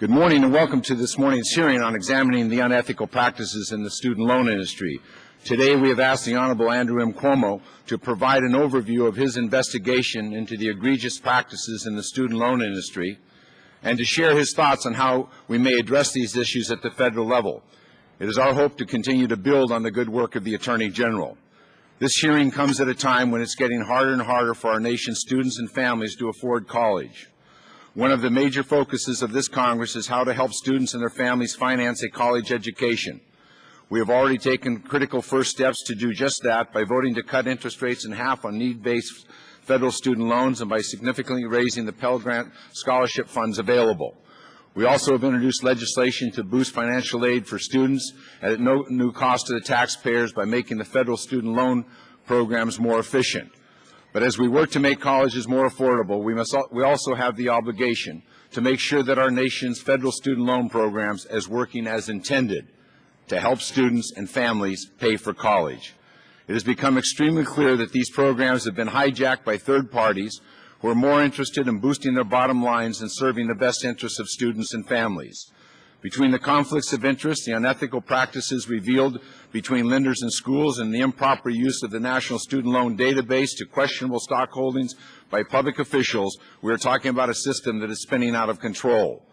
Good morning and welcome to this morning's hearing on examining the unethical practices in the student loan industry. Today we have asked the Honorable Andrew M. Cuomo to provide an overview of his investigation into the egregious practices in the student loan industry and to share his thoughts on how we may address these issues at the federal level. It is our hope to continue to build on the good work of the Attorney General. This hearing comes at a time when it's getting harder and harder for our nation's students and families to afford college. One of the major focuses of this Congress is how to help students and their families finance a college education. We have already taken critical first steps to do just that by voting to cut interest rates in half on need-based federal student loans and by significantly raising the Pell Grant scholarship funds available. We also have introduced legislation to boost financial aid for students at no new cost to the taxpayers by making the federal student loan programs more efficient. But as we work to make colleges more affordable, we also have the obligation to make sure that our nation's federal student loan programs are working as intended to help students and families pay for college. It has become extremely clear that these programs have been hijacked by third parties who are more interested in boosting their bottom lines than serving the best interests of students and families. Between the conflicts of interest, the unethical practices revealed between lenders and schools, and the improper use of the National Student Loan Database to questionable stock holdings by public officials, we are talking about a system that is spinning out of control.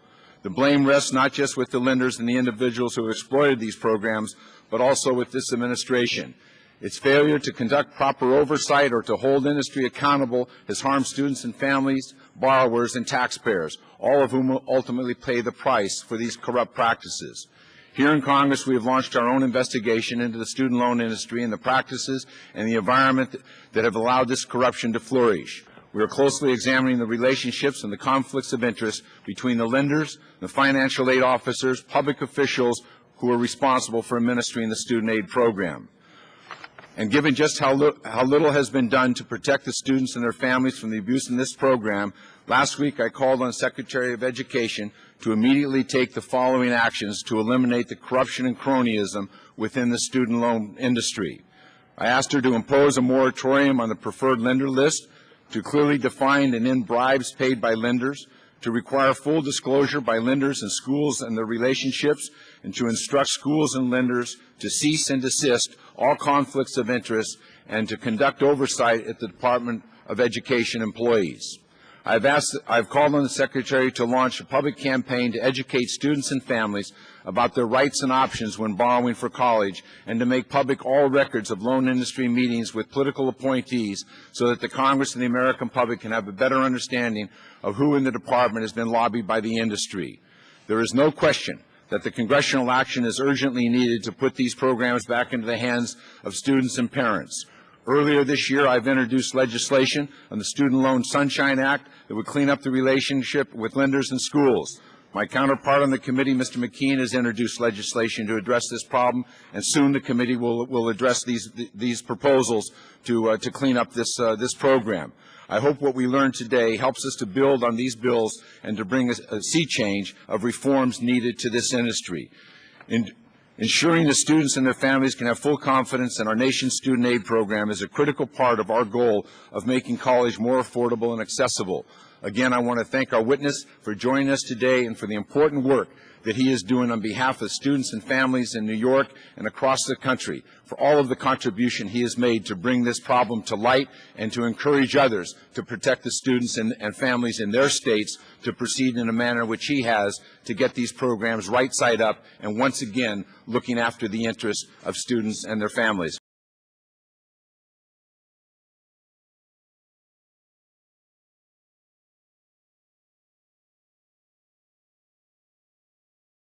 The blame rests not just with the lenders and the individuals who exploited these programs, but also with this administration. Its failure to conduct proper oversight or to hold industry accountable has harmed students and families, borrowers, and taxpayers, all of whom will ultimately pay the price for these corrupt practices. Here in Congress, we have launched our own investigation into the student loan industry and the practices and the environment that have allowed this corruption to flourish. We are closely examining the relationships and the conflicts of interest between the lenders, the financial aid officers, public officials who are responsible for administering the student aid program. And given just how little has been done to protect the students and their families from the abuse in this program, last week I called on the Secretary of Education to immediately take the following actions to eliminate the corruption and cronyism within the student loan industry. I asked her to impose a moratorium on the preferred lender list, to clearly define and end bribes paid by lenders, to require full disclosure by lenders and schools and their relationships, and to instruct schools and lenders to cease and desist all conflicts of interest and to conduct oversight at the Department of Education employees. I've called on the Secretary to launch a public campaign to educate students and families about their rights and options when borrowing for college, and to make public all records of loan industry meetings with political appointees so that the Congress and the American public can have a better understanding of who in the department has been lobbied by the industry. There is no question that the congressional action is urgently needed to put these programs back into the hands of students and parents. Earlier this year, I've introduced legislation on the Student Loan Sunshine Act that would clean up the relationship with lenders and schools. My counterpart on the committee, Mr. McKean, has introduced legislation to address this problem, and soon the committee will address these proposals to clean up this program. I hope what we learned today helps us to build on these bills and to bring a sea change of reforms needed to this industry. Ensuring the students and their families can have full confidence in our nation's student aid program is a critical part of our goal of making college more affordable and accessible. Again, I want to thank our witness for joining us today and for the important work that he is doing on behalf of students and families in New York and across the country, for all of the contribution he has made to bring this problem to light and to encourage others to protect the students and families in their states to proceed in a manner which he has to get these programs right side up and once again looking after the interests of students and their families.